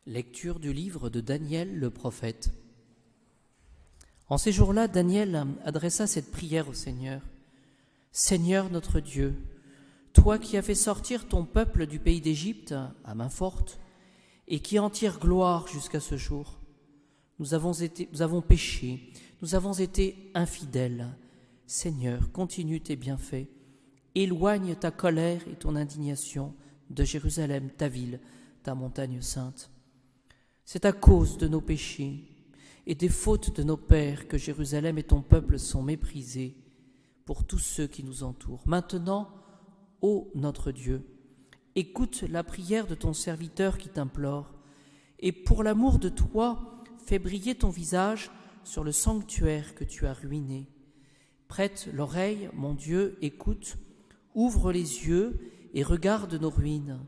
Lecture du livre de Daniel le prophète. En ces jours-là, Daniel adressa cette prière au Seigneur. « Seigneur notre Dieu, toi qui as fait sortir ton peuple du pays d'Égypte à main forte et qui en tires gloire jusqu'à ce jour, nous avons péché, nous avons été infidèles. Seigneur, continue tes bienfaits, éloigne ta colère et ton indignation de Jérusalem, ta ville, ta montagne sainte. C'est à cause de nos péchés et des fautes de nos pères que Jérusalem et ton peuple sont méprisés pour tous ceux qui nous entourent. Maintenant, ô notre Dieu, écoute la prière de ton serviteur qui t'implore, et pour l'amour de toi, fais briller ton visage sur le sanctuaire que tu as ruiné. Prête l'oreille, mon Dieu, écoute, ouvre les yeux et regarde nos ruines.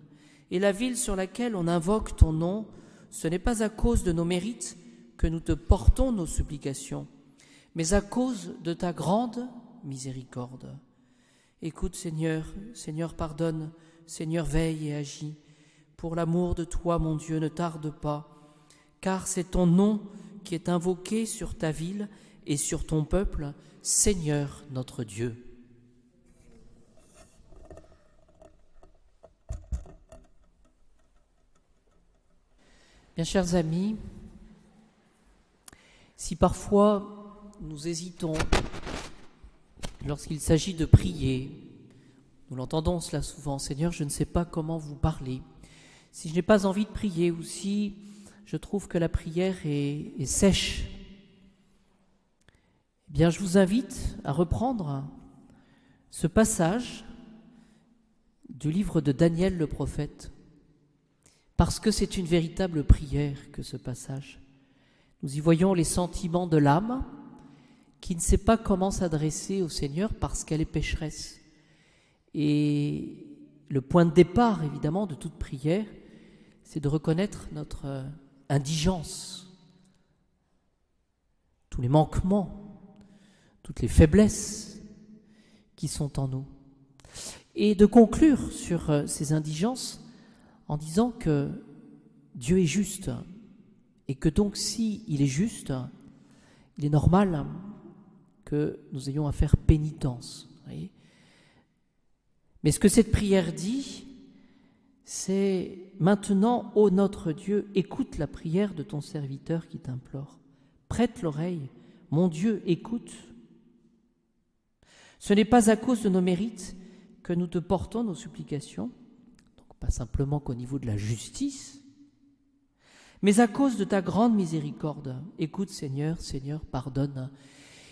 Et la ville sur laquelle on invoque ton nom, ce n'est pas à cause de nos mérites que nous te portons nos supplications, mais à cause de ta grande miséricorde. Écoute, Seigneur, Seigneur, pardonne, Seigneur, veille et agis. Pour l'amour de toi, mon Dieu, ne tarde pas, car c'est ton nom qui est invoqué sur ta ville et sur ton peuple, Seigneur notre Dieu. Bien, chers amis, si parfois nous hésitons lorsqu'il s'agit de prier, nous l'entendons cela souvent, Seigneur, je ne sais pas comment vous parler. Si je n'ai pas envie de prier ou si je trouve que la prière est sèche, eh bien je vous invite à reprendre ce passage du livre de Daniel le prophète, parce que c'est une véritable prière que ce passage. Nous y voyons les sentiments de l'âme qui ne sait pas comment s'adresser au Seigneur parce qu'elle est pécheresse. Et le point de départ, évidemment, de toute prière, c'est de reconnaître notre indigence, tous les manquements, toutes les faiblesses qui sont en nous. Et de conclure sur ces indigences en disant que Dieu est juste et que donc s'il est juste, il est normal que nous ayons à faire pénitence. Voyez. Mais ce que cette prière dit, c'est maintenant, ô notre Dieu, écoute la prière de ton serviteur qui t'implore. Prête l'oreille, mon Dieu, écoute. Ce n'est pas à cause de nos mérites que nous te portons nos supplications, donc pas simplement qu'au niveau de la justice, mais à cause de ta grande miséricorde. Écoute, Seigneur, Seigneur, pardonne.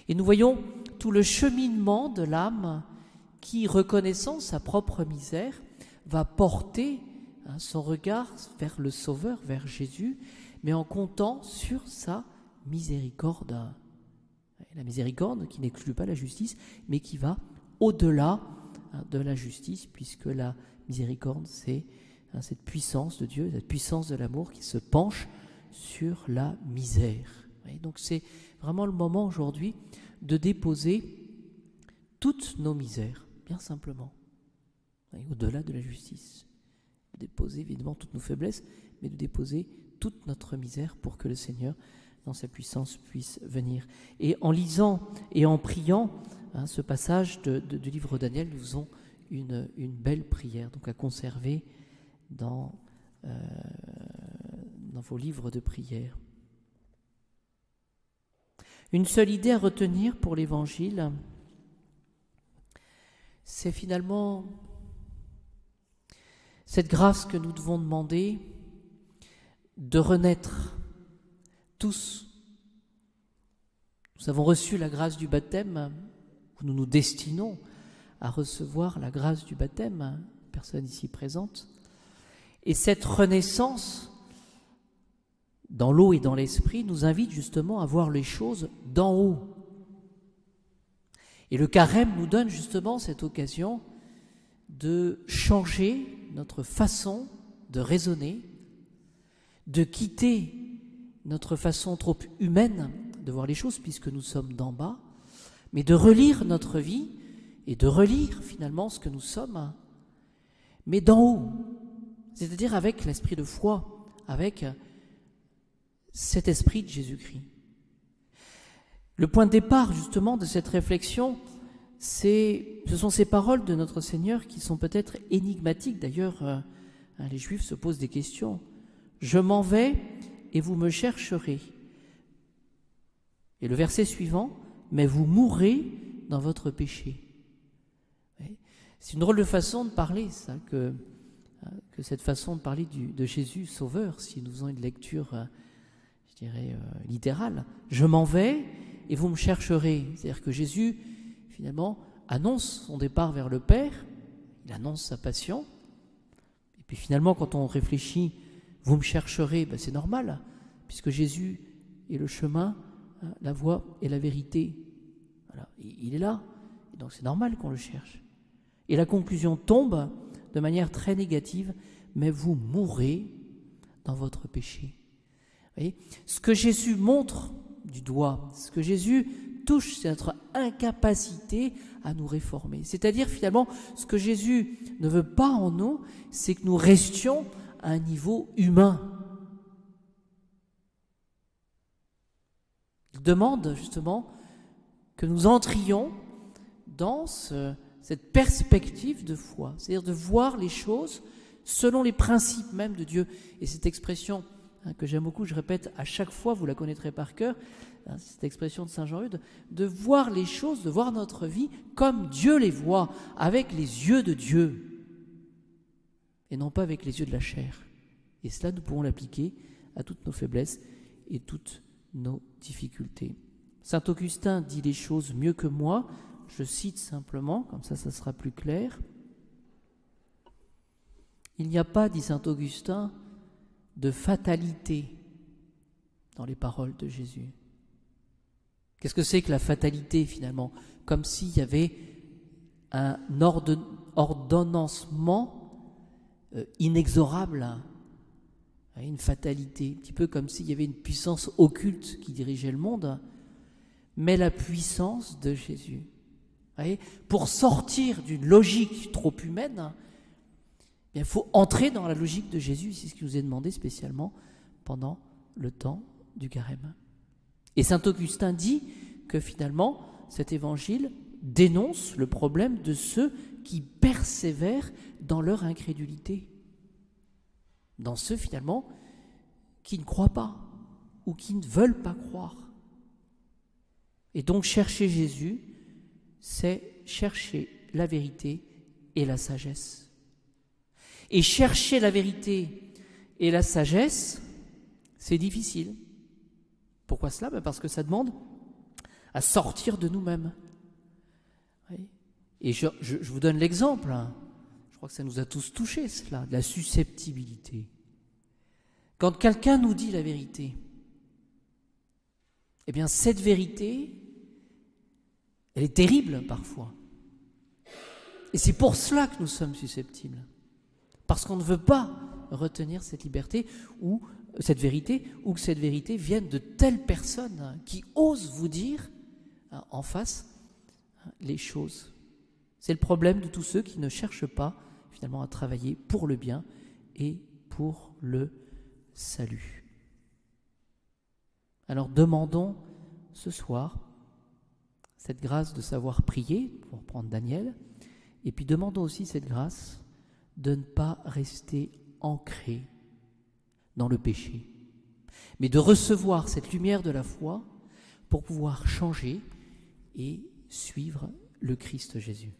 Et nous voyons tout le cheminement de l'âme qui, reconnaissant sa propre misère, va porter son regard vers le Sauveur, vers Jésus, mais en comptant sur sa miséricorde. La miséricorde qui n'exclut pas la justice, mais qui va au-delà de la justice, puisque la miséricorde, c'est cette puissance de Dieu, cette puissance de l'amour qui se penche sur la misère. Et donc c'est vraiment le moment aujourd'hui de déposer toutes nos misères, bien simplement, au-delà de la justice. De déposer évidemment toutes nos faiblesses, mais de déposer toute notre misère pour que le Seigneur, dans sa puissance, puisse venir. Et en lisant et en priant ce passage du livre de Daniel, nous faisons une belle prière, donc à conserver dans vos livres de prière. Une seule idée à retenir pour l'Évangile, c'est finalement cette grâce que nous devons demander de renaître tous. Nous avons reçu la grâce du baptême, nous nous destinons à recevoir la grâce du baptême, personne ici présente. Et cette renaissance dans l'eau et dans l'esprit nous invite justement à voir les choses d'en haut. Et le carême nous donne justement cette occasion de changer notre façon de raisonner, de quitter notre façon trop humaine de voir les choses puisque nous sommes d'en bas, mais de relire notre vie et de relire finalement ce que nous sommes, mais d'en haut, c'est-à-dire avec l'esprit de foi, avec cet esprit de Jésus-Christ. Le point de départ justement de cette réflexion, ce sont ces paroles de notre Seigneur qui sont peut-être énigmatiques. D'ailleurs, les Juifs se posent des questions. « Je m'en vais et vous me chercherez. » Et le verset suivant, « Mais vous mourrez dans votre péché. » C'est une drôle de façon de parler, ça, que cette façon de parler de Jésus Sauveur, si nous faisons une lecture, je dirais, littérale. « Je m'en vais et vous me chercherez. » C'est-à-dire que Jésus, finalement, annonce son départ vers le Père, il annonce sa passion, et puis finalement, quand on réfléchit, vous me chercherez, ben c'est normal, puisque Jésus est le chemin, la voie et la vérité. Voilà, il est là, et donc c'est normal qu'on le cherche. Et la conclusion tombe de manière très négative, mais vous mourrez dans votre péché. Vous voyez, ce que Jésus montre du doigt, ce que Jésus touche, c'est notre incapacité à nous réformer. C'est-à-dire finalement, ce que Jésus ne veut pas en nous, c'est que nous restions à un niveau humain. Il demande justement que nous entrions dans cette perspective de foi, c'est-à-dire de voir les choses selon les principes même de Dieu. Et cette expression que j'aime beaucoup, je répète à chaque fois, vous la connaîtrez par cœur, cette expression de Saint Jean-Eudes, de voir les choses, de voir notre vie comme Dieu les voit, avec les yeux de Dieu, et non pas avec les yeux de la chair. Et cela, nous pourrons l'appliquer à toutes nos faiblesses et toutes nos difficultés. Saint Augustin dit les choses mieux que moi, je cite simplement, comme ça sera plus clair. Il n'y a pas, dit Saint Augustin, de fatalité dans les paroles de Jésus. Qu'est-ce que c'est que la fatalité finalement? Comme s'il y avait un ordonnancement inexorable, une fatalité, un petit peu comme s'il y avait une puissance occulte qui dirigeait le monde, mais la puissance de Jésus. Pour sortir d'une logique trop humaine, il faut entrer dans la logique de Jésus, c'est ce qui nous est demandé spécialement pendant le temps du carême. Et saint Augustin dit que finalement, cet évangile dénonce le problème de ceux qui persévèrent dans leur incrédulité, dans ceux finalement qui ne croient pas ou qui ne veulent pas croire. Et donc chercher Jésus, c'est chercher la vérité et la sagesse. Et chercher la vérité et la sagesse, c'est difficile. Pourquoi cela? Parce que ça demande à sortir de nous-mêmes. Et je vous donne l'exemple, je crois que ça nous a tous touchés cela, de la susceptibilité. Quand quelqu'un nous dit la vérité, eh bien cette vérité, elle est terrible parfois. Et c'est pour cela que nous sommes susceptibles. Parce qu'on ne veut pas retenir cette liberté ou cette vérité, ou que cette vérité vienne de telles personnes qui osent vous dire en face les choses. C'est le problème de tous ceux qui ne cherchent pas finalement à travailler pour le bien et pour le salut. Alors demandons ce soir cette grâce de savoir prier, pour prendre Daniel, et puis demandons aussi cette grâce de ne pas rester ancré dans le péché, mais de recevoir cette lumière de la foi pour pouvoir changer et suivre le Christ Jésus.